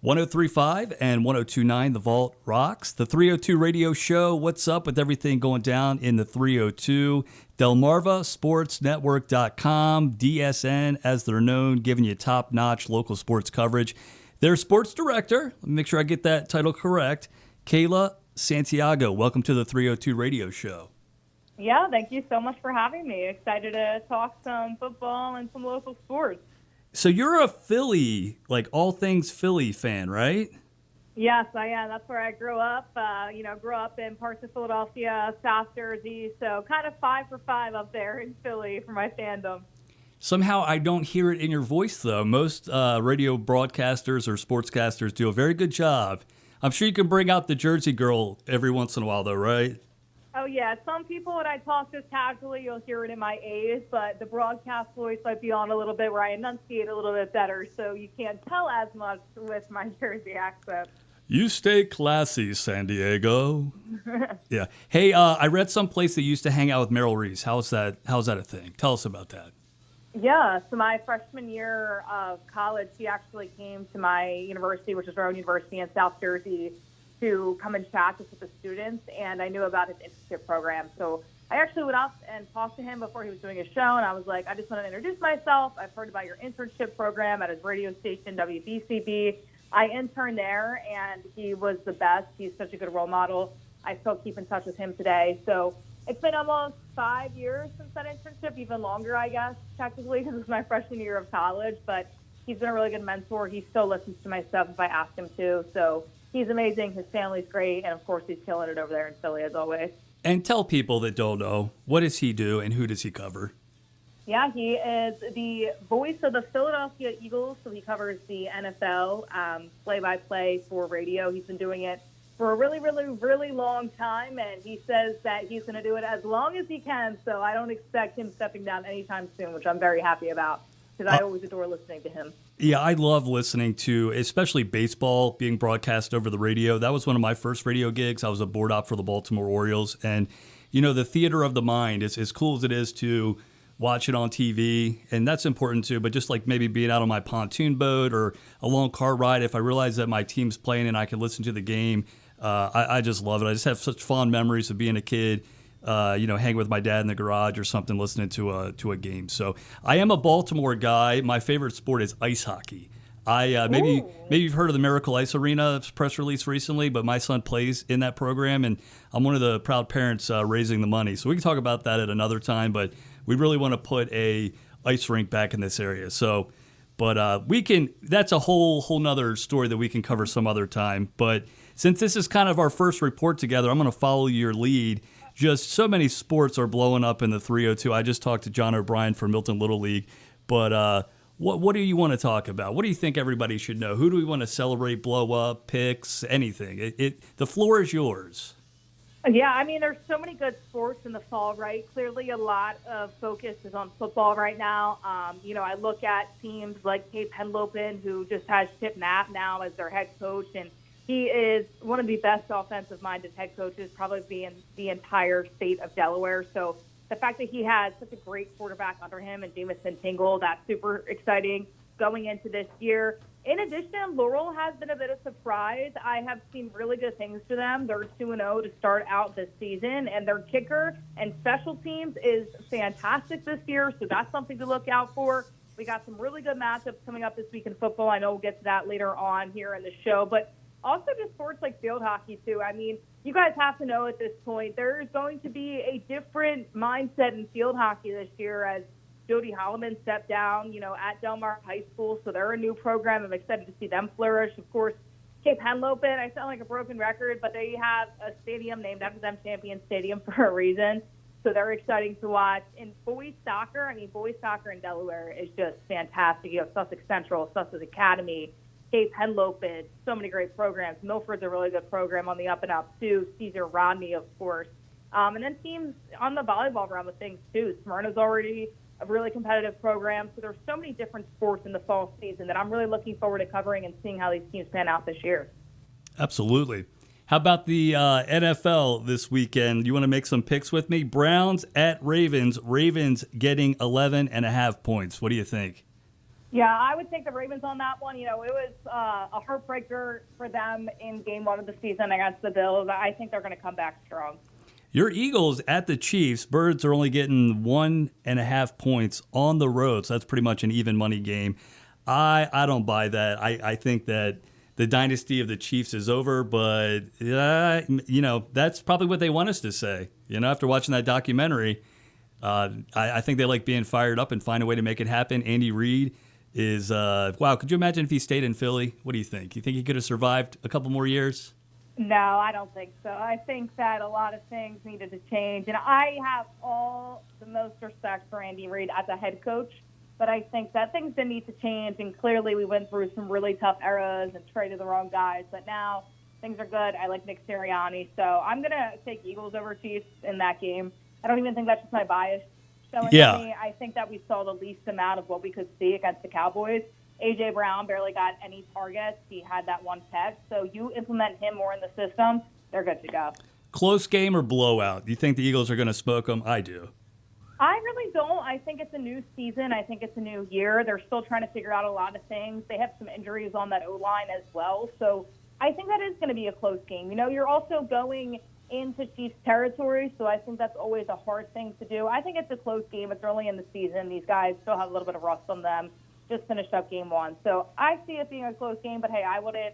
103.5 and 102.9 The Vault rocks. The 302 radio show. What's up with everything going down in the 302? Delmarva Sports Network.com, DSN as they're known, giving you top-notch local sports coverage. Their sports director, let me make sure I get that title correct, Kayla Santiago. Welcome to the 302 radio show. Yeah, thank you so much for having me. Excited to talk some football and some local sports. So you're a Philly, like all things Philly fan, right? Yes, I am. That's where I grew up. Grew up in parts of Philadelphia, South Jersey, so kind of 5 for 5 up there in Philly for my fandom. Somehow I don't hear it in your voice, though. Most radio broadcasters or sportscasters do a very good job. I'm sure you can bring out the Jersey girl every once in a while, though, right? Oh, yeah. Some people, when I talk just casually, you'll hear it in my A's, but the broadcast voice might be on a little bit where I enunciate a little bit better, so you can't tell as much with my Jersey accent. You stay classy, San Diego. Yeah. Hey, I read someplace that you used to hang out with Merrill Reese. How's that a thing? Tell us about that. Yeah, so my freshman year of college, he actually came to my university, which is our own university in South Jersey, to come and chat with the students, and I knew about his internship program. So I actually went up and talked to him before he was doing a show, and I was like, I just want to introduce myself. I've heard about your internship program at his radio station, WBCB. I interned there, and he was the best. He's such a good role model. I still keep in touch with him today. So it's been almost 5 years since that internship, even longer, I guess, technically, because it was my freshman year of college. But he's been a really good mentor. He still listens to my stuff if I ask him to. So he's amazing. His family's great. And, of course, he's killing it over there in Philly, as always. And tell people that don't know, what does he do and who does he cover? Yeah, he is the voice of the Philadelphia Eagles, so he covers the NFL play-by-play for radio. He's been doing it for a really, really, really long time, and he says that he's going to do it as long as he can, so I don't expect him stepping down anytime soon, which I'm very happy about, because I always adore listening to him. Yeah, I love listening to, especially baseball being broadcast over the radio. That was one of my first radio gigs. I was a board op for the Baltimore Orioles, and, you know, the theater of the mind is as cool as it is to watch it on TV, and that's important too, but just like maybe being out on my pontoon boat or a long car ride, if I realize that my team's playing and I can listen to the game, I just love it. I just have such fond memories of being a kid, hanging with my dad in the garage or something, listening to a game. So I am a Baltimore guy. My favorite sport is ice hockey. Maybe you've heard of the Miracle Ice Arena press release recently, but my son plays in that program, and I'm one of the proud parents raising the money. So we can talk about that at another time, but we really want to put a ice rink back in this area. So, but that's a whole nother story that we can cover some other time. But since this is kind of our first report together, I'm going to follow your lead. Just so many sports are blowing up in the 302. I just talked to John O'Brien from Milton Little League, but what do you want to talk about? What do you think everybody should know? Who do we want to celebrate, blow up, picks, anything? The floor is yours. Yeah, I mean, there's so many good sports in the fall, right? Clearly a lot of focus is on football right now. I look at teams like Cape Henlopen, who just has Chip Knapp now as their head coach, and he is one of the best offensive-minded head coaches probably in the entire state of Delaware. So the fact that he has such a great quarterback under him and Jamison Tingle, that's super exciting going into this year. In addition, Laurel has been a bit of a surprise. I have seen really good things for them. They're 2-0 to start out this season, and their kicker and special teams is fantastic this year, so that's something to look out for. We got some really good matchups coming up this week in football. I know we'll get to that later on here in the show, but also just sports like field hockey, too. I mean, you guys have to know at this point, there's going to be a different mindset in field hockey this year as Jody Holloman stepped down, at Delmar High School, so they're a new program. I'm excited to see them flourish. Of course, Cape Henlopen, I sound like a broken record, but they have a stadium named after them, Champion Stadium, for a reason. So they're exciting to watch. In boys soccer in Delaware is just fantastic. You have Sussex Central, Sussex Academy, Cape Henlopen, so many great programs. Milford's a really good program on the up and up, too. Caesar Rodney, of course. And then teams on the volleyball realm of things, too. Smyrna's already a really competitive program. So there's so many different sports in the fall season that I'm really looking forward to covering and seeing how these teams pan out this year. Absolutely. How about the NFL this weekend? You want to make some picks with me? Browns at Ravens. Ravens getting 11.5 points. What do you think? Yeah, I would take the Ravens on that one. It was a heartbreaker for them in game one of the season against the Bills. I think they're going to come back strong. Your Eagles at the Chiefs. Birds are only getting 1.5 points on the road, so that's pretty much an even money game. I don't buy that. I think that the dynasty of the Chiefs is over, but that's probably what they want us to say. After watching that documentary, I think they like being fired up and find a way to make it happen. Andy Reid is wow. Could you imagine if he stayed in Philly? What do you think? You think he could have survived a couple more years? No, I don't think so. I think that a lot of things needed to change, and I have all the most respect for Andy Reid as a head coach, but I think that things did need to change, and clearly we went through some really tough eras and traded the wrong guys, but now things are good. I like Nick Sirianni, so I'm going to take Eagles over Chiefs in that game. I don't even think that's just my bias showing me. I think that we saw the least amount of what we could see against the Cowboys. A.J. Brown barely got any targets. He had that one catch. So you implement him more in the system, they're good to go. Close game or blowout? Do you think the Eagles are going to smoke them? I do. I really don't. I think it's a new season. I think it's a new year. They're still trying to figure out a lot of things. They have some injuries on that O-line as well. So I think that is going to be a close game. You're also going into Chiefs territory, so I think that's always a hard thing to do. I think it's a close game. It's early in the season. These guys still have a little bit of rust on them. Just finished up game one. So I see it being a close game, but hey, I wouldn't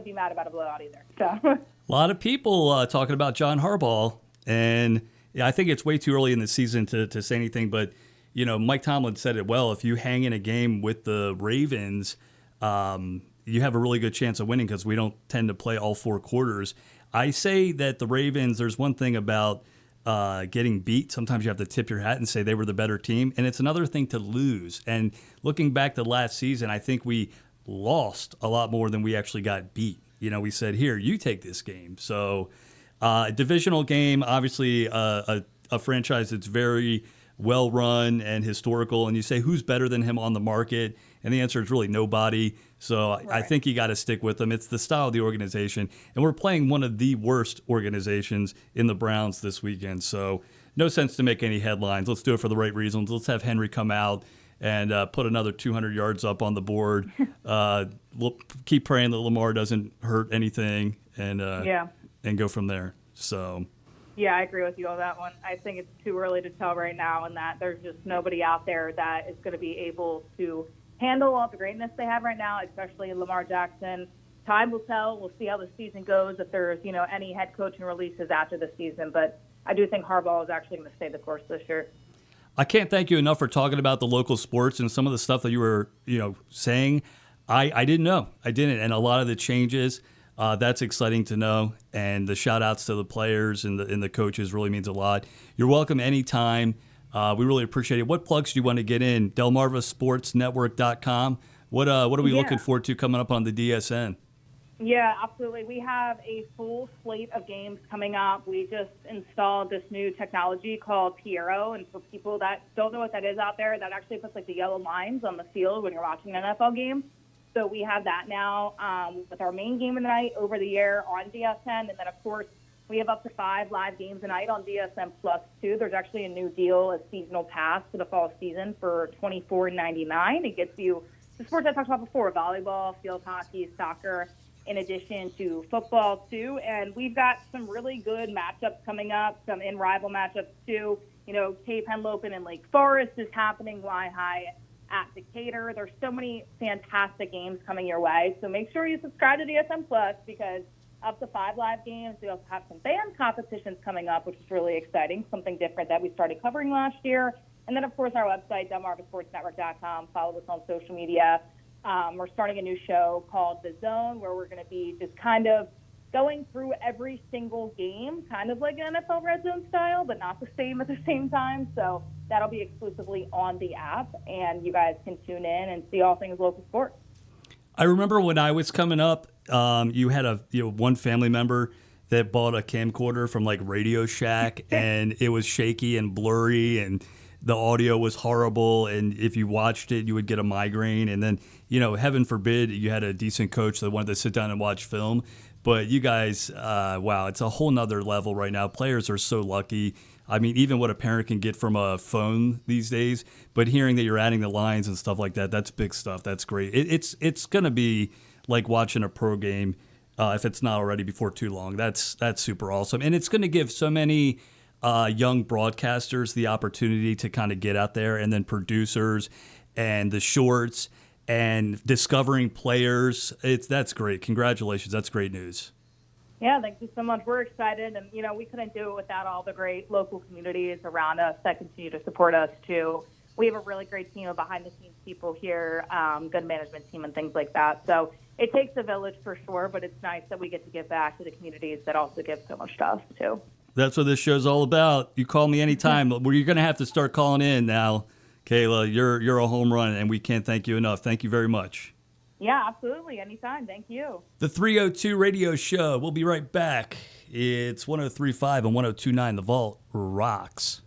be mad about a blowout either. So a lot of people talking about John Harbaugh, and I think it's way too early in the season to say anything, but Mike Tomlin said it well. If you hang in a game with the Ravens, you have a really good chance of winning because we don't tend to play all four quarters. I say that the Ravens, there's one thing about getting beat. Sometimes you have to tip your hat and say they were the better team. And it's another thing to lose. And looking back to last season, I think we lost a lot more than we actually got beat. We said, here, you take this game. So divisional game, obviously a franchise that's very well run and historical. And you say, who's better than him on the market? And the answer is really nobody. So right. I think you got to stick with them. It's the style of the organization. And we're playing one of the worst organizations in the Browns this weekend. So no sense to make any headlines. Let's do it for the right reasons. Let's have Henry come out and put another 200 yards up on the board. We'll keep praying that Lamar doesn't hurt anything and go from there. So. Yeah, I agree with you on that one. I think it's too early to tell right now, and that there's just nobody out there that is going to be able to handle all the greatness they have right now, especially Lamar Jackson. Time will tell. We'll see how the season goes, if there's, any head coaching releases after the season. But I do think Harbaugh is actually going to stay the course this year. I can't thank you enough for talking about the local sports and some of the stuff that you were, saying. I didn't know. I didn't. And a lot of the changes, that's exciting to know. And the shout-outs to the players and the coaches really means a lot. You're welcome anytime. We really appreciate it. What plugs do you want to get in? DelmarvaSportsNetwork.com. What are we looking forward to coming up on the DSN? Yeah, absolutely. We have a full slate of games coming up. We just installed this new technology called Piero, and for people that don't know what that is out there, that actually puts the yellow lines on the field when you're watching an NFL game. So we have that now with our main game of the night over the air on DSN, and then of course we have up to 5 live games a night on DSN Plus too. There's actually a new deal, a seasonal pass for the fall season for $24.99. It gets you the sports I talked about before: volleyball, field hockey, soccer, in addition to football too. And we've got some really good matchups coming up, some in-rival matchups too. Cape Henlopen and Lake Forest is happening, Y-High at Decatur. There's so many fantastic games coming your way. So make sure you subscribe to DSN Plus, because up to 5 live games. We also have some band competitions coming up, which is really exciting, something different that we started covering last year. And then, of course, our website, DelmarvaSportsNetwork.com. Follow us on social media. We're starting a new show called The Zone, where we're going to be just kind of going through every single game, kind of like an NFL Red Zone style, but not the same at the same time. So that'll be exclusively on the app, and you guys can tune in and see all things local sports. I remember when I was coming up, you had one family member that bought a camcorder from Radio Shack, and it was shaky and blurry, and the audio was horrible. And if you watched it, you would get a migraine. And then, heaven forbid, you had a decent coach that wanted to sit down and watch film. But you guys, wow, it's a whole nother level right now. Players are so lucky. I mean, even what a parent can get from a phone these days, but hearing that you're adding the lines and stuff like that, that's big stuff. That's great. It's going to be like watching a pro game if it's not already before too long. That's super awesome. And it's going to give so many young broadcasters the opportunity to kind of get out there, and then producers and the shorts and discovering players. That's great. Congratulations. That's great news. Yeah, thank you so much. We're excited, and we couldn't do it without all the great local communities around us that continue to support us too. We have a really great team of behind-the-scenes people here, good management team and things like that. So it takes a village for sure, but it's nice that we get to give back to the communities that also give so much to us too. That's what this show's all about. You call me anytime. Well, you're going to have to start calling in now, Kayla. You're a home run, and we can't thank you enough. Thank you very much. Yeah, absolutely. Anytime. Thank you. The 302 Radio Show. We'll be right back. It's 103.5 and 102.9. The Vault rocks.